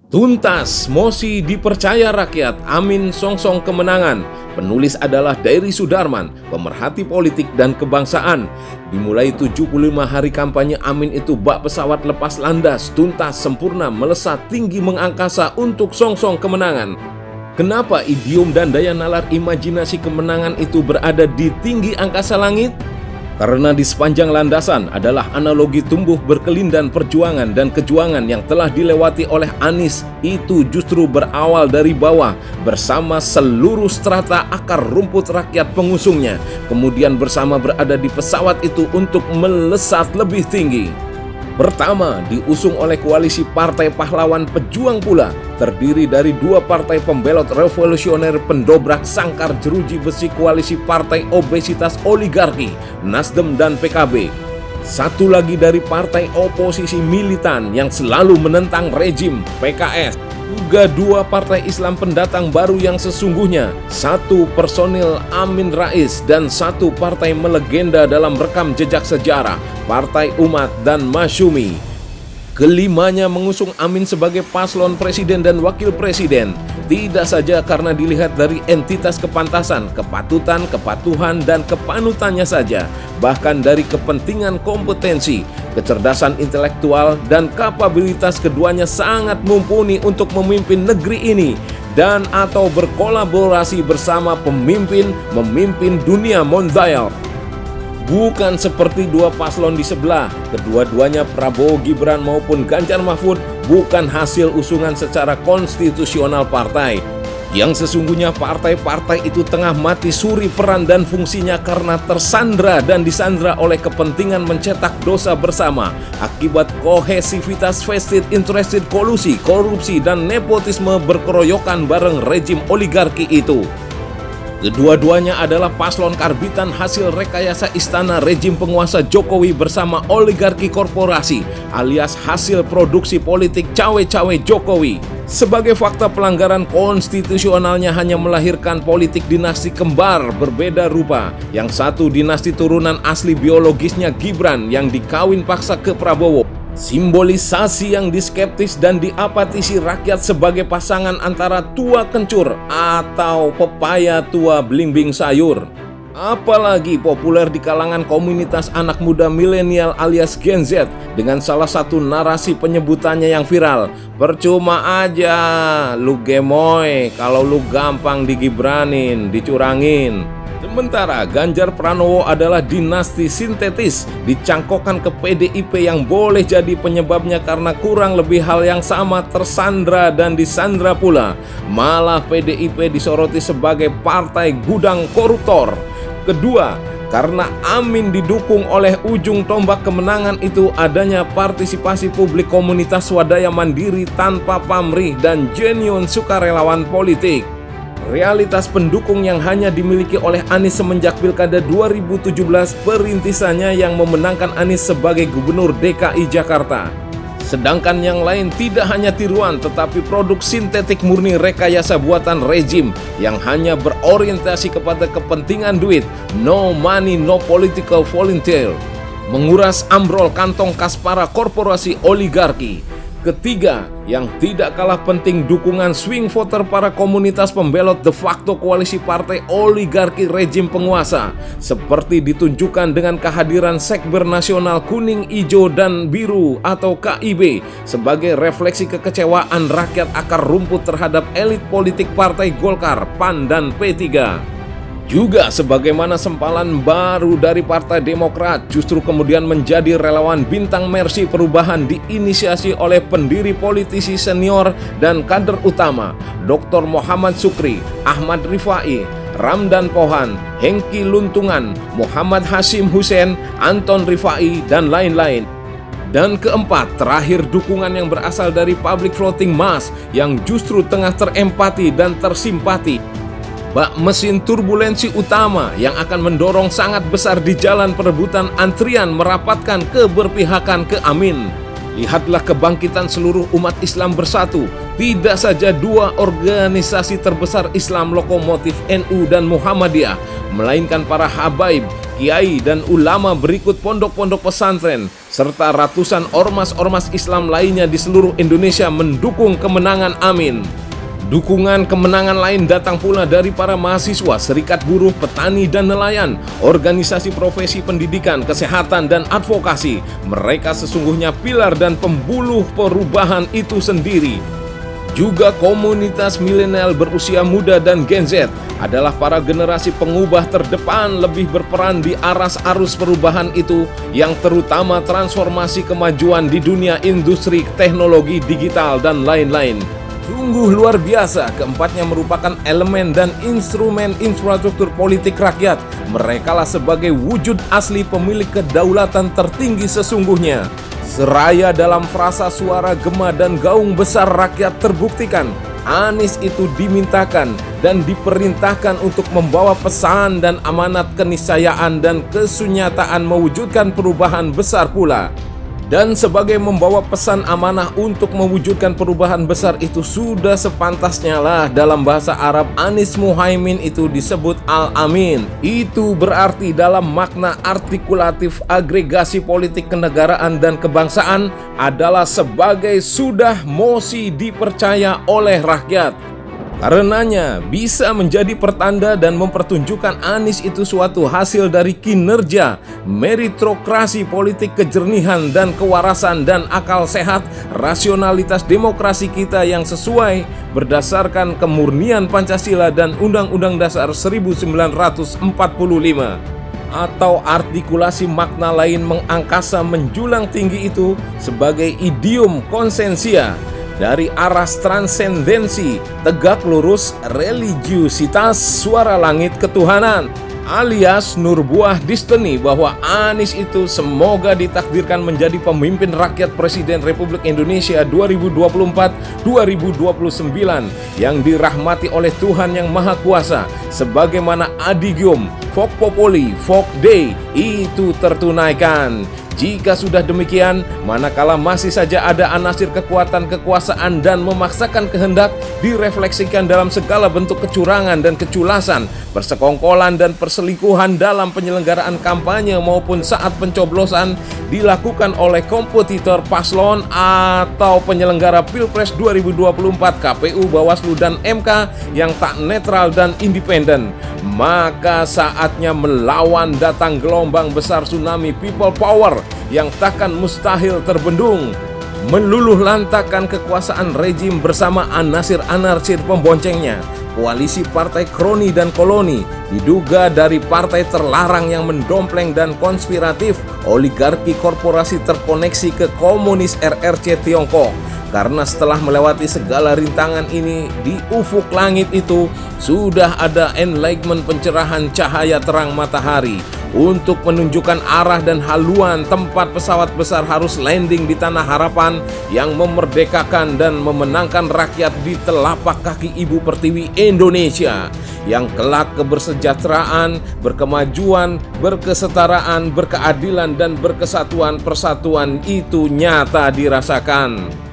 Tuntas, Mosi dipercaya rakyat, Amin songsong kemenangan. Penulis adalah Dairi Sudarman, pemerhati politik dan kebangsaan. Dimulai 75 hari kampanye, Amin itu bak pesawat lepas landas, tuntas, sempurna, melesat tinggi mengangkasa untuk songsong kemenangan. Kenapa idiom dan daya nalar imajinasi kemenangan itu berada di tinggi angkasa langit? Karena di sepanjang landasan adalah analogi tumbuh berkelindan perjuangan dan kejuangan yang telah dilewati oleh Anies itu justru berawal dari bawah bersama seluruh strata akar rumput rakyat pengusungnya, kemudian bersama berada di pesawat itu untuk melesat lebih tinggi. Pertama, diusung oleh koalisi Partai Pahlawan Pejuang pula, terdiri dari dua partai pembelot revolusioner pendobrak sangkar jeruji besi koalisi partai obesitas oligarki, Nasdem dan PKB. Satu lagi dari partai oposisi militan yang selalu menentang rejim, PKS. Juga dua partai Islam pendatang baru yang sesungguhnya, satu personil Amin Rais dan satu partai melegenda dalam rekam jejak sejarah, Partai Umat dan Masyumi. Kelimanya mengusung Amin sebagai paslon presiden dan wakil presiden, tidak saja karena dilihat dari entitas kepantasan, kepatutan, kepatuhan, dan kepanutannya saja, bahkan dari kepentingan kompetensi, kecerdasan intelektual, dan kapabilitas keduanya sangat mumpuni untuk memimpin negeri ini dan atau berkolaborasi bersama memimpin dunia mondial. Bukan seperti dua paslon di sebelah, kedua-duanya Prabowo Gibran maupun Ganjar Mahfud bukan hasil usungan secara konstitusional partai. Yang sesungguhnya partai-partai itu tengah mati suri peran dan fungsinya karena tersandra dan disandra oleh kepentingan mencetak dosa bersama akibat kohesivitas vested interested kolusi, korupsi, dan nepotisme berkeroyokan bareng rejim oligarki itu. Kedua-duanya adalah paslon karbitan hasil rekayasa istana rejim penguasa Jokowi bersama oligarki korporasi alias hasil produksi politik cawe-cawe Jokowi. Sebagai fakta, pelanggaran konstitusionalnya hanya melahirkan politik dinasti kembar berbeda rupa. Yang satu dinasti turunan asli biologisnya Gibran yang dikawin paksa ke Prabowo. Simbolisasi yang diskeptis dan diapatisi rakyat sebagai pasangan antara tua kencur atau pepaya tua belimbing sayur. Apalagi populer di kalangan komunitas anak muda milenial alias Gen Z dengan salah satu narasi penyebutannya yang viral. Percuma aja lu gemoy kalau lu gampang digibranin, dicurangin. Sementara Ganjar Pranowo adalah dinasti sintetis, dicangkokkan ke PDIP yang boleh jadi penyebabnya karena kurang lebih hal yang sama tersandra dan disandra pula. Malah PDIP disoroti sebagai partai gudang koruptor. Kedua, karena Amin didukung oleh ujung tombak kemenangan itu adanya partisipasi publik komunitas swadaya mandiri tanpa pamrih dan genuine sukarelawan politik. Realitas pendukung yang hanya dimiliki oleh Anies semenjak Pilkada 2017 perintisannya yang memenangkan Anies sebagai Gubernur DKI Jakarta. Sedangkan yang lain tidak hanya tiruan tetapi produk sintetik murni rekayasa buatan rejim yang hanya berorientasi kepada kepentingan duit, no money, no political volunteer, menguras ambrol kantong kas para korporasi oligarki. Ketiga, yang tidak kalah penting dukungan swing voter para komunitas pembelot de facto koalisi partai oligarki rejim penguasa seperti ditunjukkan dengan kehadiran Sekber Nasional Kuning, Ijo, dan Biru atau KIB sebagai refleksi kekecewaan rakyat akar rumput terhadap elit politik partai Golkar, PAN, dan P3. Juga sebagaimana sempalan baru dari Partai Demokrat justru kemudian menjadi relawan bintang Mercy Perubahan diinisiasi oleh pendiri politisi senior dan kader utama Dr. Muhammad Sukri, Ahmad Rifai, Ramdan Pohan, Hengki Luntungan, Muhammad Hashim Hussein, Anton Rifai, dan lain-lain. Dan keempat, terakhir dukungan yang berasal dari public floating mass yang justru tengah terempati dan tersimpati. Bak mesin turbulensi utama yang akan mendorong sangat besar di jalan perebutan antrian merapatkan keberpihakan ke Amin. Lihatlah kebangkitan seluruh umat Islam bersatu. Tidak saja dua organisasi terbesar Islam lokomotif NU dan Muhammadiyah, melainkan para habaib, kiai dan ulama berikut pondok-pondok pesantren, serta ratusan ormas-ormas Islam lainnya di seluruh Indonesia mendukung kemenangan Amin. Dukungan kemenangan lain datang pula dari para mahasiswa, serikat buruh, petani dan nelayan, organisasi profesi pendidikan, kesehatan dan advokasi. Mereka sesungguhnya pilar dan pembuluh perubahan itu sendiri. Juga komunitas milenial berusia muda dan Gen Z adalah para generasi pengubah terdepan, lebih berperan di arus perubahan itu, yang terutama transformasi kemajuan di dunia industri, teknologi, digital, dan lain-lain. Sungguh luar biasa, keempatnya merupakan elemen dan instrumen infrastruktur politik rakyat. Merekalah sebagai wujud asli pemilik kedaulatan tertinggi sesungguhnya. Seraya dalam frasa suara gema dan gaung besar rakyat terbuktikan, Anies itu dimintakan dan diperintahkan untuk membawa pesan dan amanat keniscayaan dan kesunyataan mewujudkan perubahan besar pula. Dan sebagai membawa pesan amanah untuk mewujudkan perubahan besar itu, sudah sepantasnya lah dalam bahasa Arab Anies Muhaimin itu disebut Al-Amin. Itu berarti dalam makna artikulatif agregasi politik kenegaraan dan kebangsaan adalah sebagai sudah mosi dipercaya oleh rakyat. Karenanya bisa menjadi pertanda dan mempertunjukkan Anies itu suatu hasil dari kinerja, meritokrasi politik, kejernihan dan kewarasan dan akal sehat, rasionalitas demokrasi kita yang sesuai berdasarkan kemurnian Pancasila dan Undang-Undang Dasar 1945. Atau artikulasi makna lain mengangkasa menjulang tinggi itu sebagai idiom konsensia dari aras transendensi, tegak lurus, religiusitas, suara langit ketuhanan, alias nur buah destiny, bahwa Anies itu semoga ditakdirkan menjadi pemimpin rakyat Presiden Republik Indonesia 2024-2029 yang dirahmati oleh Tuhan Yang Maha Kuasa, sebagaimana adigium Vox Populi, Vox Dei itu tertunaikan. Jika sudah demikian, manakala masih saja ada anasir kekuatan kekuasaan dan memaksakan kehendak direfleksikan dalam segala bentuk kecurangan dan keculasan, persekongkolan dan perselingkuhan dalam penyelenggaraan kampanye maupun saat pencoblosan dilakukan oleh kompetitor paslon atau penyelenggara Pilpres 2024, KPU, Bawaslu, dan MK yang tak netral dan independen, maka saatnya melawan datang gelombang besar tsunami people power yang takkan mustahil terbendung, meluluh lantakan kekuasaan rejim bersama anasir-anarchir pemboncengnya. Koalisi partai kroni dan koloni diduga dari partai terlarang yang mendompleng dan konspiratif, oligarki korporasi terkoneksi ke komunis RRC Tiongkok. Karena setelah melewati segala rintangan ini, di ufuk langit itu sudah ada enlightenment, pencerahan cahaya terang matahari untuk menunjukkan arah dan haluan tempat pesawat besar harus landing di tanah harapan yang memerdekakan dan memenangkan rakyat di telapak kaki Ibu Pertiwi Indonesia, yang kelak kebersejahteraan, berkemajuan, berkesetaraan, berkeadilan dan berkesatuan persatuan itu nyata dirasakan.